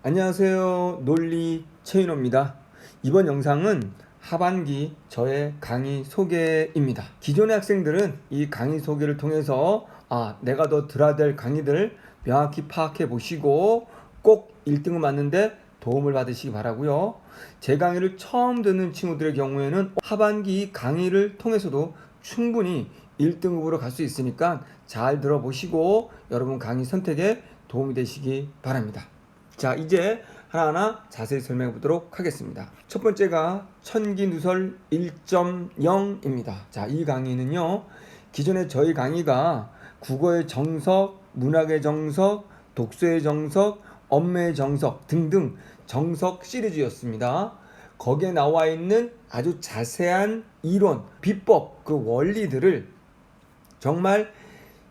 안녕하세요. 논리 최인호입니다. 이번 영상은 하반기 저의 강의 소개입니다. 기존의 학생들은 이 강의 소개를 통해서 내가 더 들어야 될 강의들을 명확히 파악해 보시고 꼭 1등을 맞는데 도움을 받으시기 바라고요. 제 강의를 처음 듣는 친구들의 경우에는 하반기 강의를 통해서도 충분히 1등급으로 갈 수 있으니까 잘 들어보시고 여러분 강의 선택에 도움이 되시기 바랍니다. 자, 이제 하나하나 자세히 설명해 보도록 하겠습니다. 첫 번째가 천기누설 1.0입니다. 자, 이 강의는요, 기존에 저희 강의가 국어의 정석, 문학의 정석, 독서의 정석, 언어의 정석 등등 정석 시리즈였습니다. 거기에 나와 있는 아주 자세한 이론, 비법, 그 원리들을 정말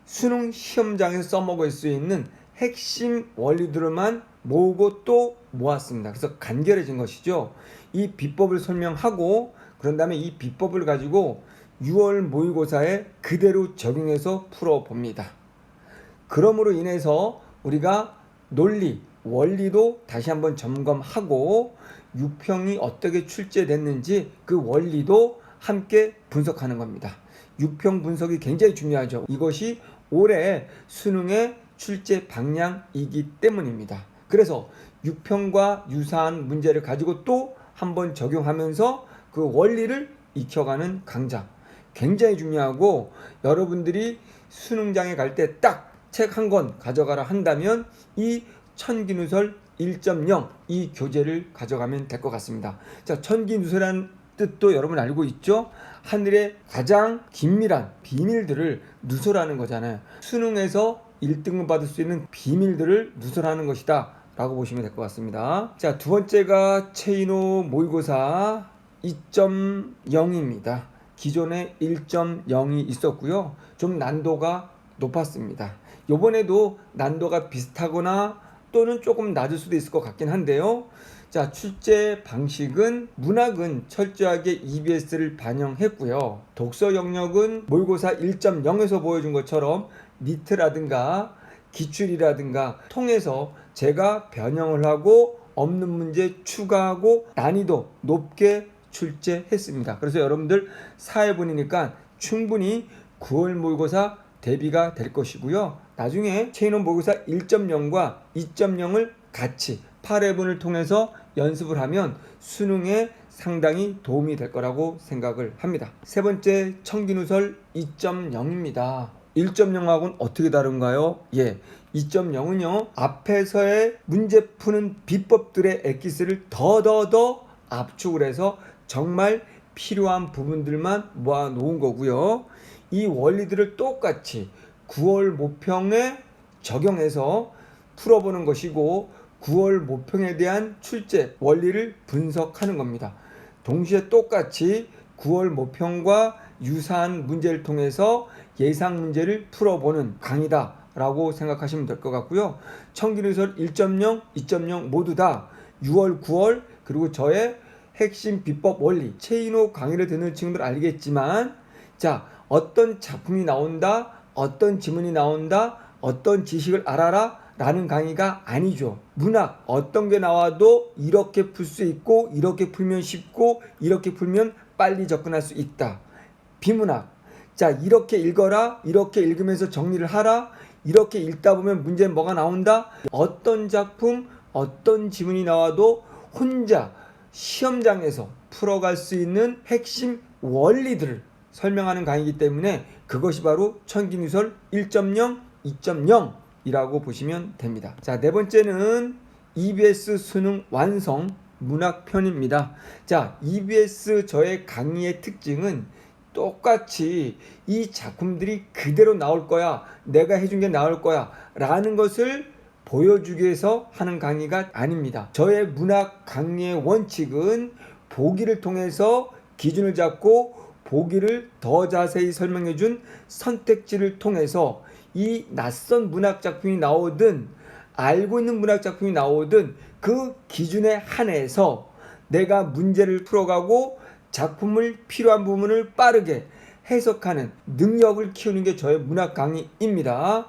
수능 시험장에서 써먹을 수 있는 핵심 원리들만 모으고 또 모았습니다. 그래서 간결해진 것이죠. 이 비법을 설명하고 그런 다음에 이 비법을 가지고 6월 모의고사에 그대로 적용해서 풀어봅니다. 그러므로 인해서 우리가 논리, 원리도 다시 한번 점검하고 유평이 어떻게 출제됐는지 그 원리도 함께 분석하는 겁니다. 유평 분석이 굉장히 중요하죠. 이것이 올해 수능의 출제 방향이기 때문입니다. 그래서 유평과 유사한 문제를 가지고 또 한번 적용하면서 그 원리를 익혀가는 강좌 굉장히 중요하고, 여러분들이 수능장에 갈 때 딱 책 한 권 가져가라 한다면 이 천기누설 1.0 이 교재를 가져가면 될 것 같습니다. 자, 천기누설이라는 뜻도 여러분 알고 있죠? 하늘의 가장 긴밀한 비밀들을 누설하는 거잖아요. 수능에서 1등급 받을 수 있는 비밀들을 누설하는 것이다 라고 보시면 될 것 같습니다. 자, 두 번째가 최인호 모의고사 2.0입니다. 기존에 1.0이 있었고요. 좀 난도가 높았습니다. 이번에도 난도가 비슷하거나 또는 조금 낮을 수도 있을 것 같긴 한데요. 자, 출제 방식은 문학은 철저하게 EBS를 반영했고요. 독서 영역은 모의고사 1.0에서 보여준 것처럼 니트라든가 기출이라든가 통해서 제가 변형을 하고 없는 문제 추가하고 난이도 높게 출제했습니다. 그래서 여러분들 사회분이니까 충분히 9월 모의고사 대비가 될 것이고요. 나중에 최인호 모의고사 1.0과 2.0을 같이 8회분을 통해서 연습을 하면 수능에 상당히 도움이 될 거라고 생각을 합니다. 세 번째 천기누설 2.0입니다. 1.0하고는 어떻게 다른가요? 2.0은요, 앞에서의 문제 푸는 비법들의 엑기스를 더 압축을 해서 정말 필요한 부분들만 모아 놓은 거고요. 이 원리들을 똑같이 9월 모평에 적용해서 풀어보는 것이고 9월 모평에 대한 출제 원리를 분석하는 겁니다. 동시에 똑같이 9월 모평과 유사한 문제를 통해서 예상 문제를 풀어보는 강의다 라고 생각하시면 될 것 같고요. 천기누설 1.0, 2.0 모두 다 6월, 9월 그리고 저의 핵심 비법 원리 최인호 강의를 듣는 친구들 알겠지만, 자, 어떤 작품이 나온다, 어떤 지문이 나온다, 어떤 지식을 알아라 라는 강의가 아니죠. 문학 어떤 게 나와도 이렇게 풀 수 있고 이렇게 풀면 쉽고 이렇게 풀면 빨리 접근할 수 있다. 비문학, 자, 이렇게 읽어라, 이렇게 읽으면서 정리를 하라, 이렇게 읽다 보면 문제는 뭐가 나온다. 어떤 작품 어떤 지문이 나와도 혼자 시험장에서 풀어갈 수 있는 핵심 원리들을 설명하는 강의이기 때문에 그것이 바로 천기누설 1.0, 2.0 이라고 보시면 됩니다. 자, 네 번째는 EBS 수능 완성 문학편입니다. 자, EBS 저의 강의의 특징은 똑같이 이 작품들이 그대로 나올 거야, 내가 해준 게 나올 거야 라는 것을 보여주기 위해서 하는 강의가 아닙니다. 저의 문학 강의의 원칙은 보기를 통해서 기준을 잡고 보기를 더 자세히 설명해준 선택지를 통해서 이 낯선 문학 작품이 나오든 알고 있는 문학 작품이 나오든 그 기준에 한해서 내가 문제를 풀어가고 작품을 필요한 부분을 빠르게 해석하는 능력을 키우는 게 저의 문학 강의입니다.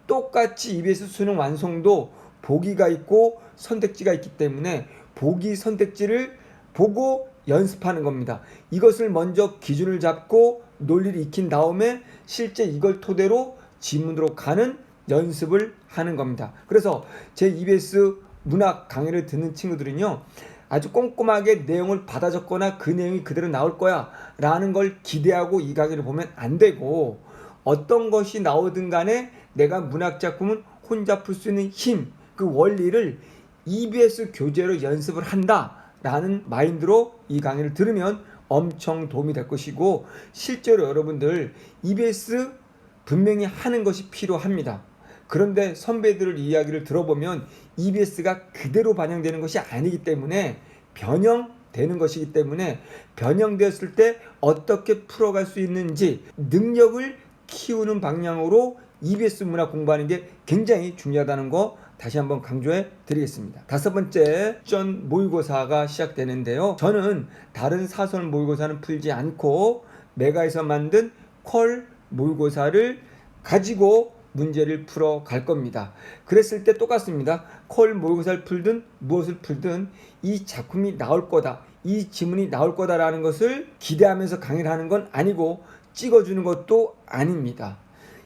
똑같이 EBS 수능 완성도 보기가 있고 선택지가 있기 때문에 보기 선택지를 보고 연습하는 겁니다. 이것을 먼저 기준을 잡고 논리를 익힌 다음에 실제 이걸 토대로 지문으로 가는 연습을 하는 겁니다. 그래서 제 EBS 문학 강의를 듣는 친구들은요, 아주 꼼꼼하게 내용을 받아 적거나 그 내용이 그대로 나올 거야 라는 걸 기대하고 이 강의를 보면 안 되고, 어떤 것이 나오든 간에 내가 문학 작품은 혼자 풀 수 있는 힘, 그 원리를 EBS 교재로 연습을 한다 라는 마인드로 이 강의를 들으면 엄청 도움이 될 것이고, 실제로 여러분들 EBS 분명히 하는 것이 필요합니다. 그런데 선배들의 이야기를 들어보면 EBS가 그대로 반영되는 것이 아니기 때문에 변형되는 것이기 때문에 변형되었을 때 어떻게 풀어갈 수 있는지 능력을 키우는 방향으로 EBS 문학 공부하는 게 굉장히 중요하다는 거 다시 한번 강조해 드리겠습니다. 다섯 번째, 전 모의고사가 시작되는데요. 저는 다른 사설 모의고사는 풀지 않고 메가에서 만든 퀄 모의고사를 가지고 문제를 풀어 갈 겁니다. 그랬을 때 똑같습니다. 퀄 모의고사를 풀든 무엇을 풀든 이 작품이 나올 거다, 이 지문이 나올 거다라는 것을 기대하면서 강의를 하는 건 아니고 찍어주는 것도 아닙니다.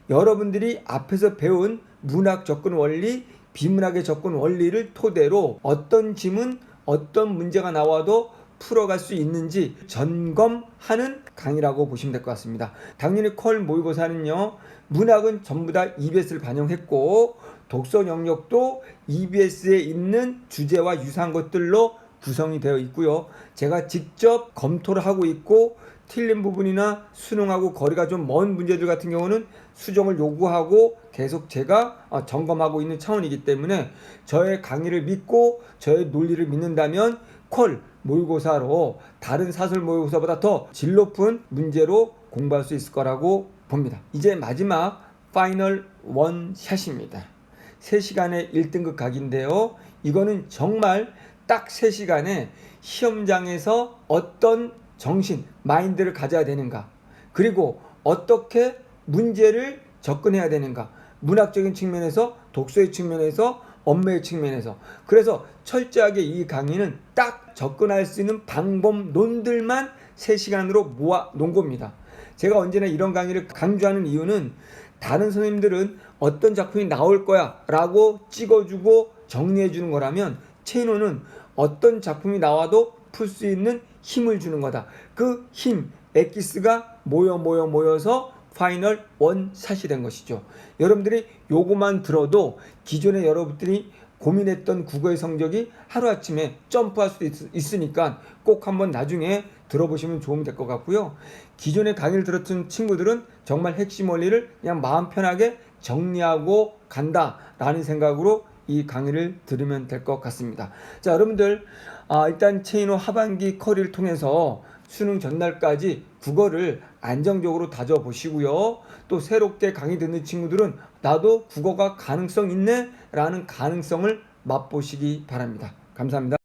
여러분들이 앞에서 배운 문학 접근 원리, 비문학의 접근 원리를 토대로 어떤 지문, 어떤 문제가 나와도 풀어갈 수 있는지 점검하는 강의라고 보시면 될 것 같습니다. 당연히 퀄 모의고사는요, 문학은 전부 다 EBS를 반영했고 독서 영역도 EBS에 있는 주제와 유사한 것들로 구성이 되어 있고요. 제가 직접 검토를 하고 있고 틀린 부분이나 수능하고 거리가 좀 먼 문제들 같은 경우는 수정을 요구하고 계속 제가 점검하고 있는 차원이기 때문에 저의 강의를 믿고 저의 논리를 믿는다면 퀄 모의고사로 다른 사설 모의고사보다 더 질 높은 문제로 공부할 수 있을 거라고 봅니다. 이제 마지막 파이널 원샷입니다. 3시간의 1등급 각인데요. 이거는 정말 딱 3시간에 시험장에서 어떤 정신, 마인드를 가져야 되는가, 그리고 어떻게 문제를 접근해야 되는가, 문학적인 측면에서, 독서의 측면에서, 업무의 측면에서. 그래서 철저하게 이 강의는 딱 접근할 수 있는 방법론들만 3시간으로 모아 놓은 겁니다. 제가 언제나 이런 강의를 강조하는 이유는 다른 선생님들은 어떤 작품이 나올 거야 라고 찍어주고 정리해주는 거라면 채노는 어떤 작품이 나와도 풀 수 있는 힘을 주는 거다. 그 힘, 엑기스가 모여서 파이널 원샷이 된 것이죠. 여러분들이 요거만 들어도 기존에 여러분들이 고민했던 국어의 성적이 하루아침에 점프할 수도 있으니까 꼭 한번 나중에 들어보시면 도움이 될 것 같고요. 기존에 강의를 들었던 친구들은 정말 핵심 원리를 그냥 마음 편하게 정리하고 간다라는 생각으로 이 강의를 들으면 될 것 같습니다. 자, 여러분들 일단 체인호 하반기 커리를 통해서 수능 전날까지 국어를 안정적으로 다져보시고요. 또 새롭게 강의 듣는 친구들은 나도 국어가 가능성 있네 라는 가능성을 맛보시기 바랍니다. 감사합니다.